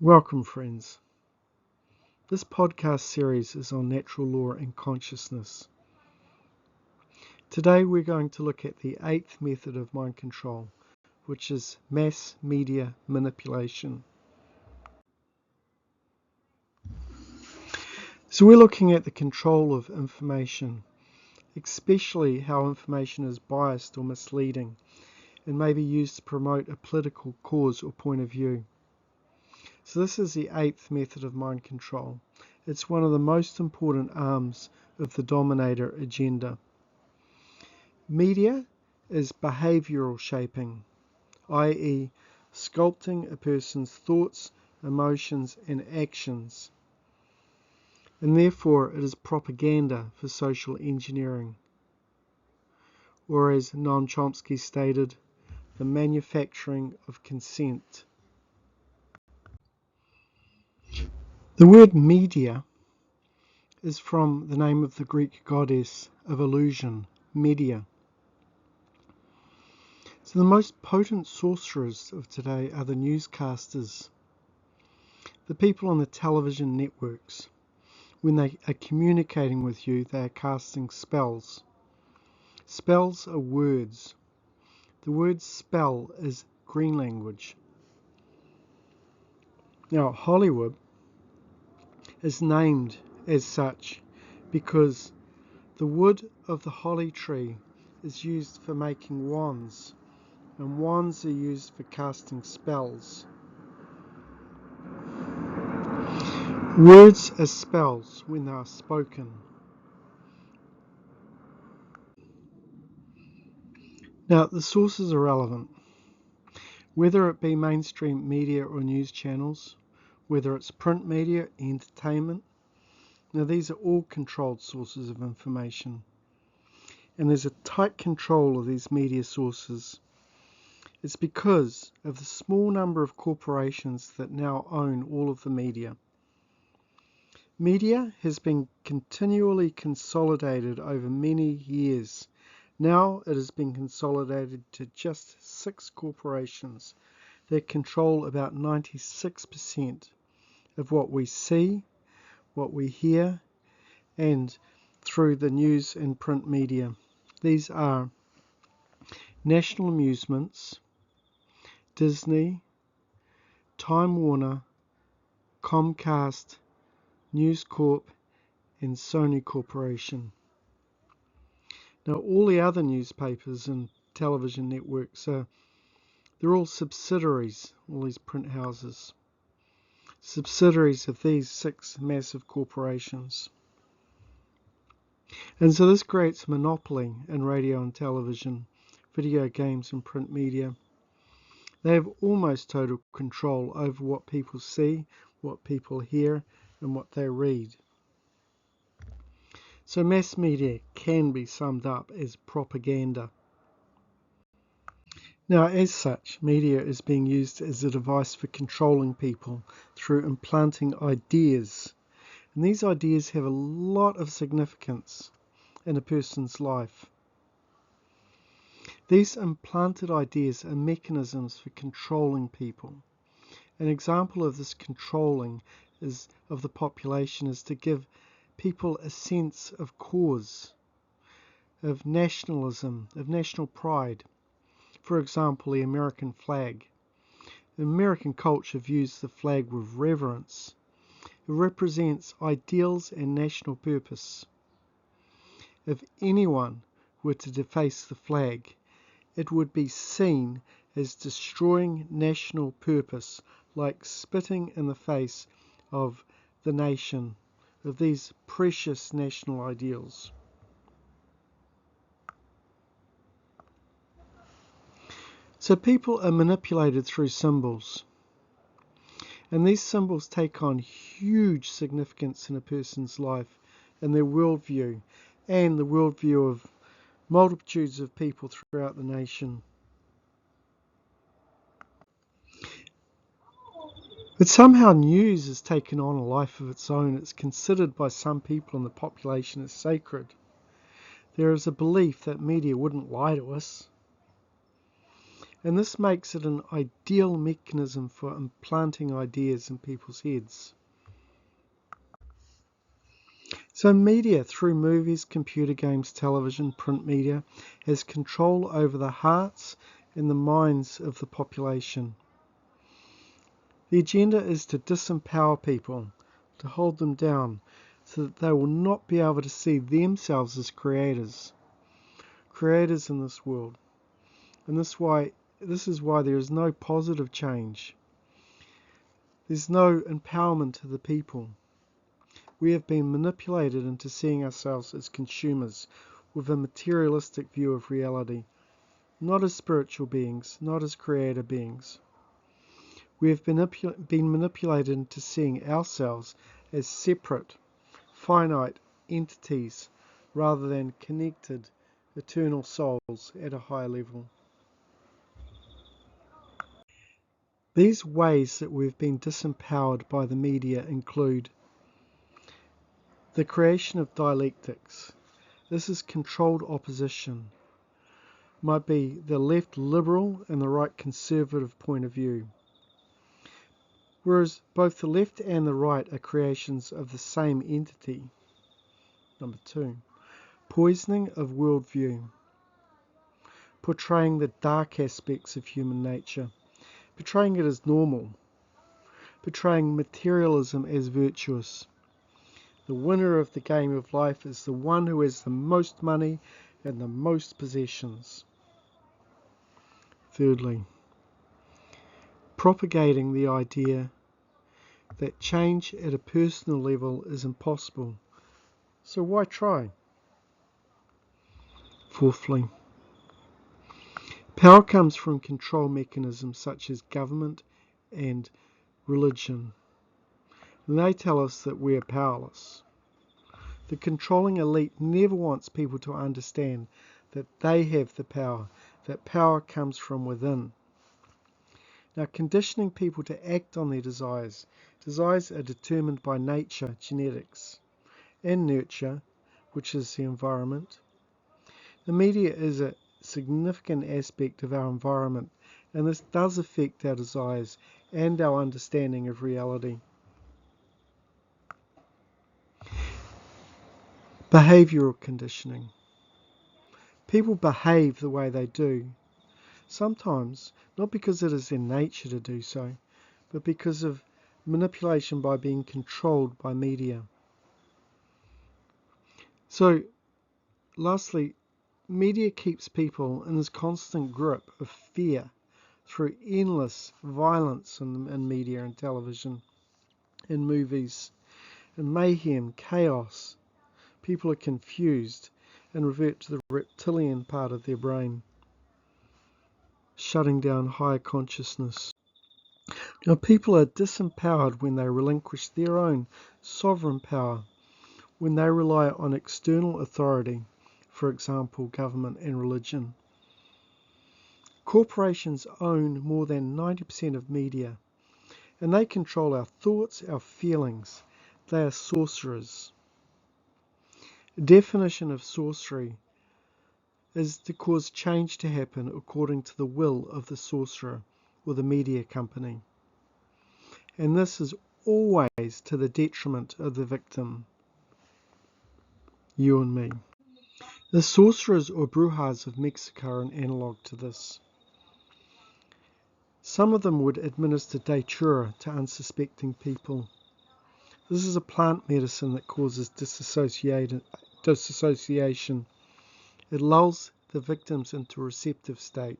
Welcome, friends. This podcast series is on natural law and consciousness. Today we're going to look at the 8th method of mind control, which is mass media manipulation. So we're looking at the control of information, especially how information is biased or misleading and may be used to promote a political cause or point of view. So this is the 8th method of mind control. It's one of the most important arms of the dominator agenda. Media is behavioural shaping, i.e. sculpting a person's thoughts, emotions and actions, and therefore it is propaganda for social engineering, or as Noam Chomsky stated, the manufacturing of consent. The word media is from the name of the Greek goddess of illusion, Media. So the most potent sorcerers of today are the newscasters, the people on the television networks. When they are communicating with you, they are casting spells. Spells are words. The word spell is green language. Now, Hollywood is named as such because the wood of the holly tree is used for making wands, and wands are used for casting spells. Words are spells when they are spoken. Now, the sources are relevant. Whether it be mainstream media or news channels, whether it's print media, entertainment, now these are all controlled sources of information. And there's a tight control of these media sources. It's because of the small number of corporations that now own all of the media. Media has been continually consolidated over many years. Now it has been consolidated to just 6 corporations that control about 96% of what we see, what we hear, and through the news and print media. These are National Amusements, Disney, Time Warner, Comcast, News Corp, and Sony Corporation. Now all the other newspapers and television networks they're all subsidiaries, all these print houses, subsidiaries of these 6 massive corporations. And so this creates a monopoly in radio and television, video games and print media. They have almost total control over what people see, what people hear, and what they read. So mass media can be summed up as propaganda. Now, as such, media is being used as a device for controlling people through implanting ideas. And these ideas have a lot of significance in a person's life. These implanted ideas are mechanisms for controlling people. An example of this controlling of the population is to give people a sense of cause, of nationalism, of national pride. For example, the American flag. American culture views the flag with reverence. It represents ideals and national purpose. If anyone were to deface the flag, it would be seen as destroying national purpose, like spitting in the face of the nation, of these precious national ideals. So people are manipulated through symbols. And these symbols take on huge significance in a person's life and their worldview and the worldview of multitudes of people throughout the nation. But somehow news has taken on a life of its own. It's considered by some people in the population as sacred. There is a belief that media wouldn't lie to us. and this makes it an ideal mechanism for implanting ideas in people's heads. So media, through movies, computer games, television, print media, has control over the hearts and the minds of the population. The agenda is to disempower people, to hold them down, so that they will not be able to see themselves as creators in this world. And this is why there is no positive change. There's no empowerment to the people. We have been manipulated into seeing ourselves as consumers with a materialistic view of reality, not as spiritual beings, not as creator beings. We have been manipulated into seeing ourselves as separate, finite entities rather than connected, eternal souls at a higher level. These ways that we've been disempowered by the media include the creation of dialectics. This is controlled opposition. Might be the left liberal and the right conservative point of view. Whereas both the left and the right are creations of the same entity. Number 2, poisoning of worldview. Portraying the dark aspects of human nature. Portraying it as normal. Portraying materialism as virtuous. The winner of the game of life is the one who has the most money and the most possessions. Thirdly, propagating the idea that change at a personal level is impossible, so why try? Fourthly, power comes from control mechanisms such as government and religion, and they tell us that we are powerless. The controlling elite never wants people to understand that they have the power, that power comes from within. Now, conditioning people to act on their desires. Desires are determined by nature, genetics, and nurture, which is the environment. The media is a significant aspect of our environment, and this does affect our desires and our understanding of reality. Behavioural conditioning. People behave the way they do, sometimes not because it is their nature to do so, but because of manipulation by being controlled by media. So, lastly, media keeps people in this constant grip of fear through endless violence in media and television, in movies, and mayhem, chaos. People are confused and revert to the reptilian part of their brain, shutting down higher consciousness. Now, people are disempowered when they relinquish their own sovereign power, when they rely on external authority, for example, government and religion. Corporations own more than 90% of media, and they control our thoughts, our feelings. They are sorcerers. A definition of sorcery is to cause change to happen according to the will of the sorcerer or the media company. And this is always to the detriment of the victim, you and me. The sorcerers or brujas of Mexico are an analogue to this. Some of them would administer datura to unsuspecting people. This is a plant medicine that causes dissociation. It lulls the victims into a receptive state.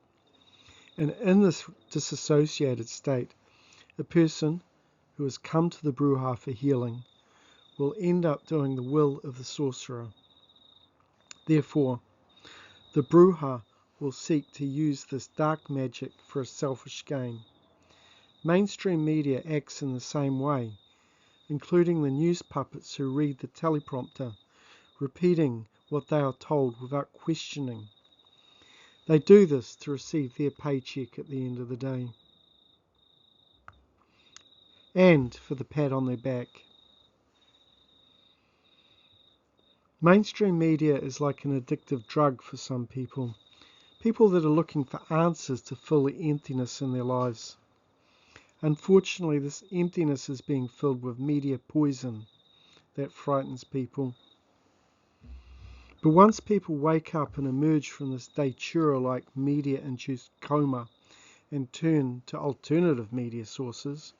And in this disassociated state, a person who has come to the bruja for healing will end up doing the will of the sorcerer. Therefore, the bruja will seek to use this dark magic for a selfish gain. Mainstream media acts in the same way, including the news puppets who read the teleprompter, repeating what they are told without questioning. They do this to receive their paycheck at the end of the day, and for the pat on their back. Mainstream media is like an addictive drug for some people, People that are looking for answers to fill the emptiness in their lives. Unfortunately, this emptiness is being filled with media poison that frightens people. But once people wake up and emerge from this datura-like media-induced coma and turn to alternative media sources,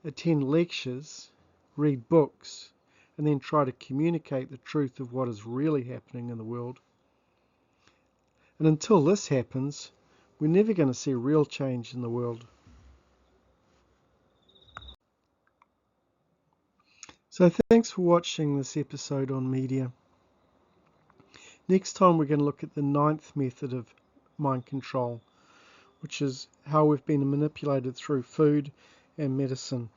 attend lectures, read books, and then try to communicate the truth of what is really happening in the world. And until this happens, we're never going to see real change in the world. So thanks for watching this episode on media. Next time we're going to look at the 9th method of mind control, which is how we've been manipulated through food and medicine.